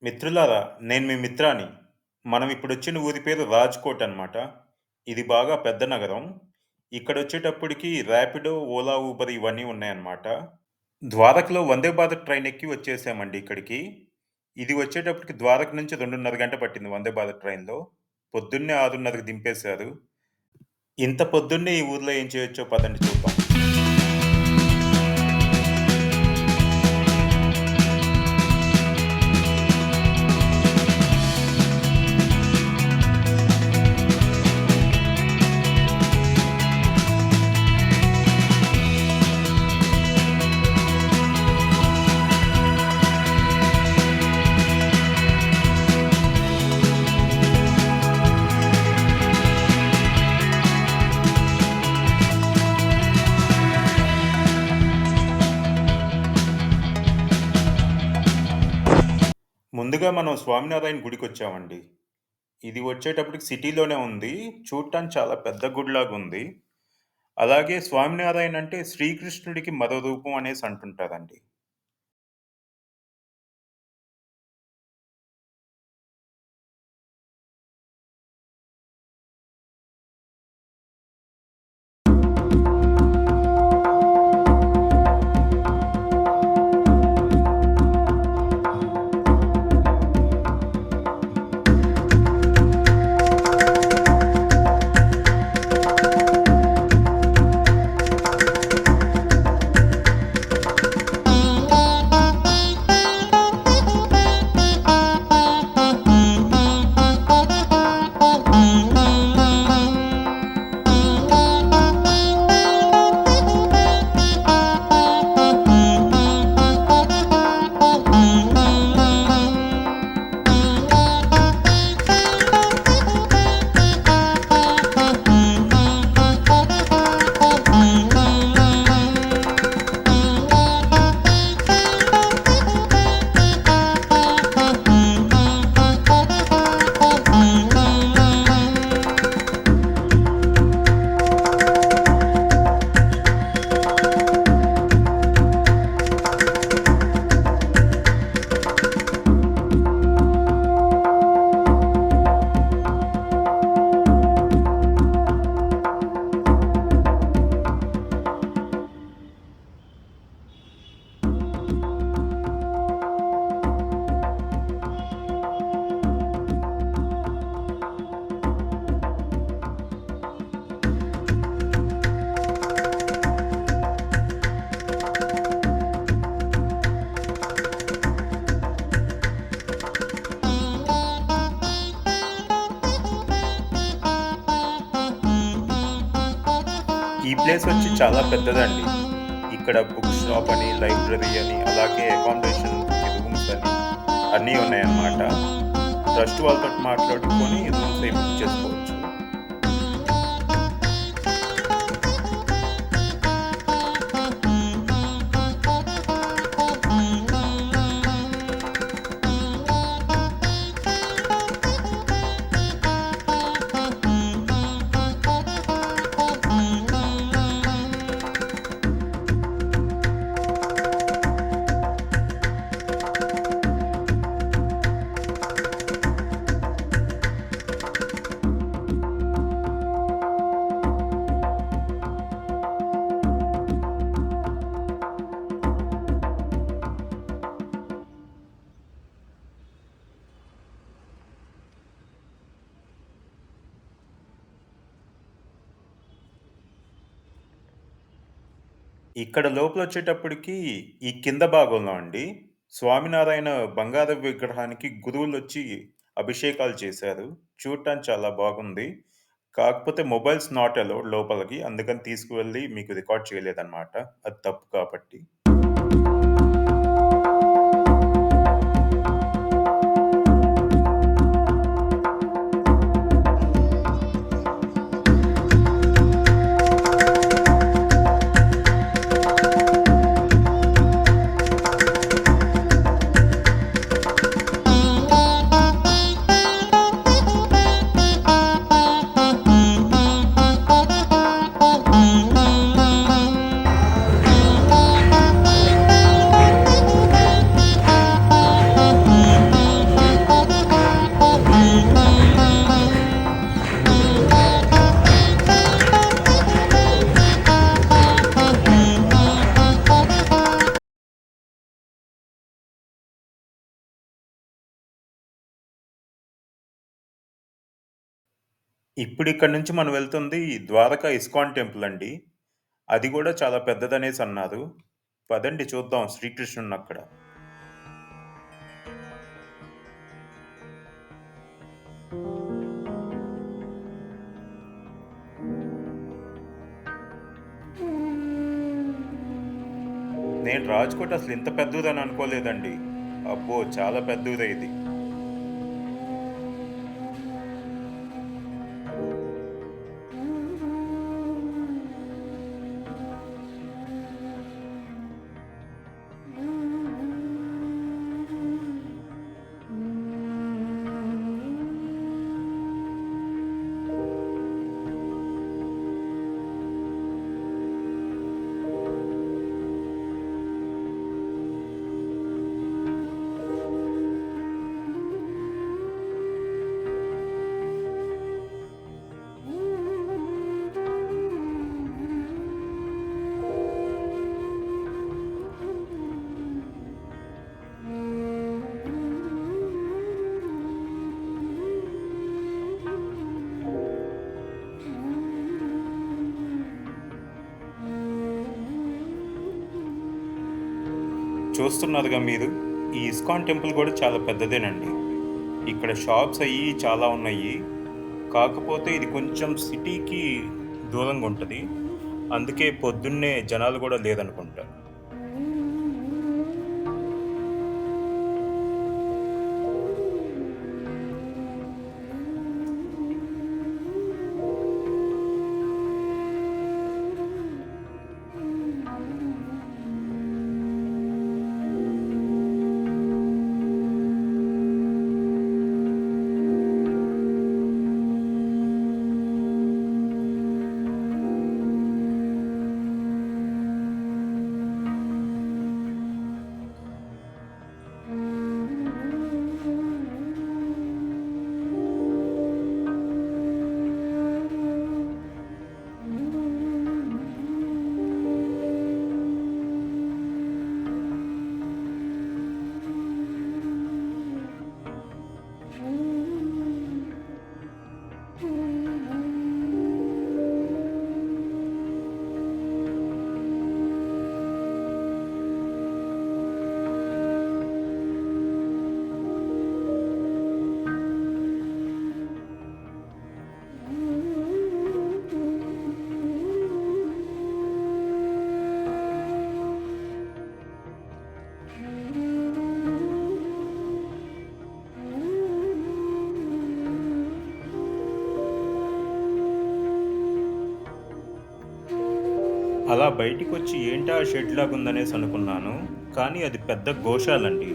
మిత్రులారా, నేను మీ మిత్రాని. మనం ఇప్పుడొచ్చిన ఊరి పేరు రాజ్‌కోట్ అనమాట. ఇది బాగా పెద్ద నగరం. ఇక్కడొచ్చేటప్పటికి ర్యాపిడో, ఓలా, ఊబర్ ఇవన్నీ ఉన్నాయన్నమాట. ద్వారకలో వందే భారత్ ట్రైన్ ఎక్కి వచ్చేసామండి ఇక్కడికి. ఇది వచ్చేటప్పటికి ద్వారక నుంచి 2:30 గంట పట్టింది వందే భారత్ ట్రైన్‌లో. పొద్దున్నే 6:30కి దింపేశారు. ఇంత పొద్దున్నే ఈ ఊర్లో ఏం చేయొచ్చో పదండి చూద్దాం. ముందుగా మనం స్వామినారాయణ గుడికొచ్చామండి. ఇది వచ్చేటప్పటికి సిటీలోనే ఉంది. చూడటానికి చాలా పెద్ద గుడిలాగుంది. అలాగే స్వామినారాయణ అంటే శ్రీకృష్ణుడికి మరో రూపం అనేసి అంటుంటారండి. ఈ ప్లేస్ వచ్చి చాలా పెద్దదండి. ఇక్కడ బుక్ షాప్ అని, లైబ్రరీ అని, అలాగే అకామిడేషన్‌కి రూమ్స్ అని అన్నీ ఉన్నాయన్నమాట. ట్రస్ట్ వాళ్ళతోటి మాట్లాడుకొని రూమ్స్ అయి బుక్ చేసుకోవచ్చు. ఇక్కడ లోపలొచ్చేటప్పటికి ఈ కింద భాగంలో అండి, స్వామినారాయణ బంగారు విగ్రహానికి గురువులొచ్చి అభిషేకాలు చేశారు. చూడటానికి చాలా బాగుంది. కాకపోతే మొబైల్స్ నాట్ అలౌడ్ లోపలికి. అందుకని తీసుకువెళ్ళి మీకు రికార్డ్ చేయలేదన్నమాట. అది తప్పు కాబట్టి. ఇప్పుడిక్కడి నుంచి మనం వెళ్తుంది ద్వారకా ఇస్కాన్ టెంపుల్ అండి. అది గూడా చాలా పెద్దదనేసన్నారు. పదండి చూద్దాం శ్రీకృష్ణుడినక్కడ. నేను రాజ్‌కోట్ అసలు ఇంత పెద్దదని అనుకోలేదండి. అబ్బో! చాలా పెద్ద ఊరే ఇది. చూస్తున్నారుగా మీరు. ఈ ఇస్కాన్ టెంపుల్ గూడా చాలా పెద్దదేనండి. ఇక్కడ షాప్స్ అయ్యి చాలా ఉన్నాయి. కాకపోతే ఇది కొంచెం సిటీకి దూరంగుంటది. అందుకే పొద్దున్నే జనాలు గూడా లేరనుకుంటా. అలా బయటికొచ్చి ఏంటా షెడ్‌లాగుందనేసి అనుకున్నాను. కానీ అది పెద్ద గోశాలండి.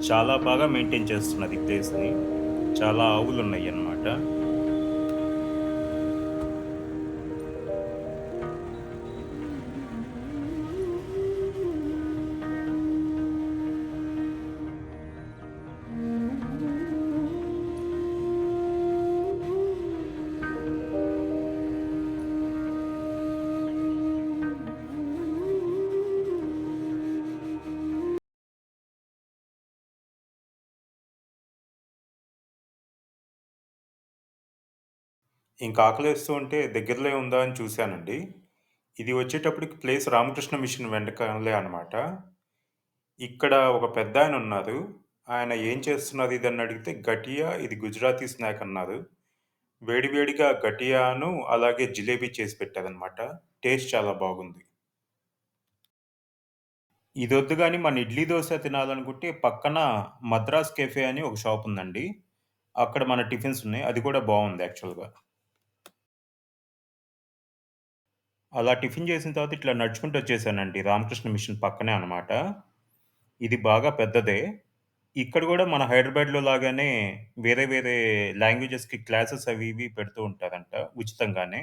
చాలా బాగా మెయింటైన్ చేస్తున్నది ఈ ప్లేస్‌ని. చాలా ఆవులున్నాయన్నమాట. ఇంక ఆకలేస్తూ ఉంటే దగ్గరలో ఉందా అని చూశానండి. ఇది వచ్చేటప్పటికి ప్లేస్ రామకృష్ణ మిషన్ వెనకాలే అనమాట. ఇక్కడ ఒక పెద్దాయనున్నారు. ఆయన ఏం చేస్తున్నారు ఇదని అడిగితే గటియా ఇది గుజరాతీ స్నాక్ అన్నారు. వేడి వేడిగా గటియాను అలాగే జిలేబీ చేసి పెట్టారనమాట. టేస్ట్ చాలా బాగుంది. ఇదొద్దు గాని మన ఇడ్లీ, దోస తినాలనుకుంటే పక్కన మద్రాస్ కెఫే అని ఒక షాప్ ఉందండి. అక్కడ మన టిఫిన్స్ ఉన్నాయి. అది కూడా బావుంది యాక్చువల్‌గా. అలా టిఫిన్ చేసిన తర్వాత ఇట్లా నడుచుకుంటూ వచ్చేసానండి. రామకృష్ణ మిషన్ పక్కనే అనమాట. ఇది బాగా పెద్దదే. ఇక్కడ గూడా మన హైదరాబాద్‌లో లాగానే వేరే వేరే లాంగ్వేజెస్‌కి క్లాసెస్ అవి ఇవి పెడుతూ ఉంటారంట ఉచితంగానే.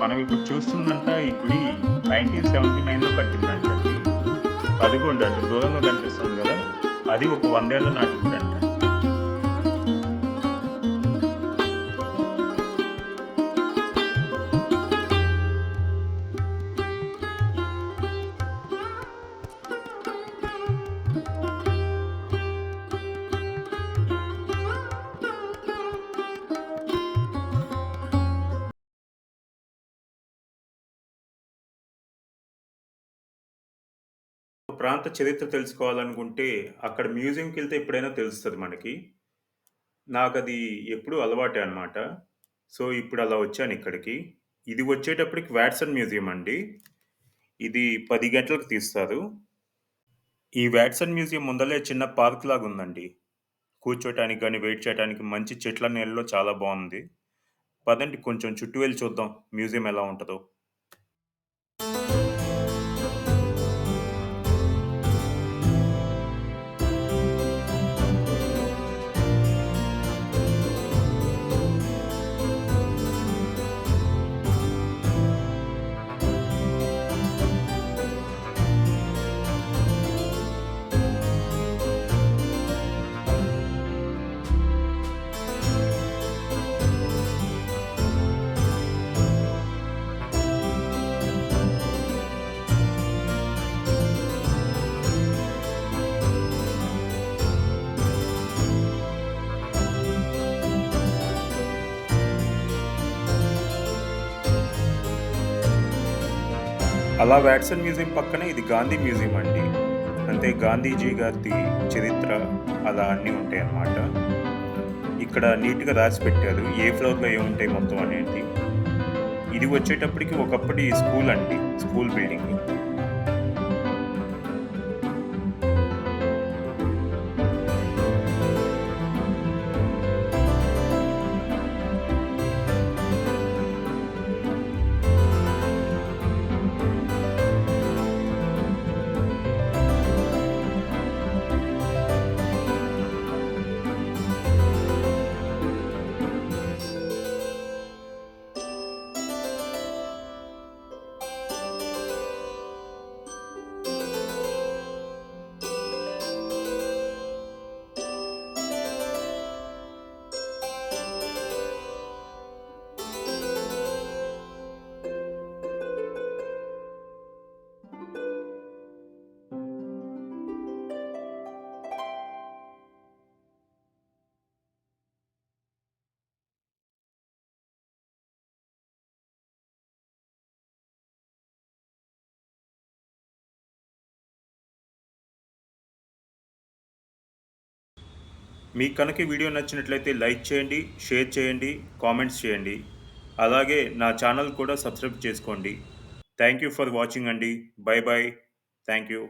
మనం ఇప్పుడు చూస్తుందంట ఈ గుడి 1979లో కట్టిందంటండి. అదిగోండి అటు దూరంలో కనిపిస్తుంది గదా! అది ఒక 100 ఏళ్ల నాటి గుడంట. ప్రాంత చరిత్ర తెలుసుకోవాలనుకుంటే అక్కడ మ్యూజియంకెళ్తే ఎప్పుడైనా తెలుస్తది మనకి. నాకది ఎప్పుడూ అలవాటే అన్నమాట. సో, ఇప్పుడలా వచ్చానిక్కడికి. ఇది వచ్చేటప్పటికి వాట్సన్ మ్యూజియం అండి. ఇది 10 గంటలకు తీస్తారు. ఈ వాట్సన్ మ్యూజియం ముందలే చిన్న పార్క్ లాగుందండి. కూర్చోటానికి గాని, వెయిట్ చేయటానికి మంచి చెట్ల నీడలో చాలా బావుంది. పదండి కొంచెం చుట్టూ వెళ్లి చూద్దాం మ్యూజియం ఎలా ఉంటదో. అలా వాట్సన్ మ్యూజియం పక్కనే ఇది గాంధీ మ్యూజియం అండి. అంటే గాంధీజీ గారిది చరిత్ర అలా అన్నీ ఉంటాయన్నమాట. ఇక్కడ నీట్‌గా రాసి పెట్టారు. ఏ ఫ్లోర్‌లో ఏముంటాయి మొత్తం అనేది. ఇది వచ్చేటప్పటికి ఒకప్పటి స్కూల్ అండి. School building. మీకు కనుక ఈ వీడియో నచ్చినట్లయితే లైక్ చేయండి, షేర్ చేయండి, కామెంట్స్ చేయండి. అలాగే నా ఛానల్ కూడా సబ్స్క్రైబ్ చేసుకోండి. థాంక్ యూ ఫర్ వాచింగ్ అండి. By by. Thank you.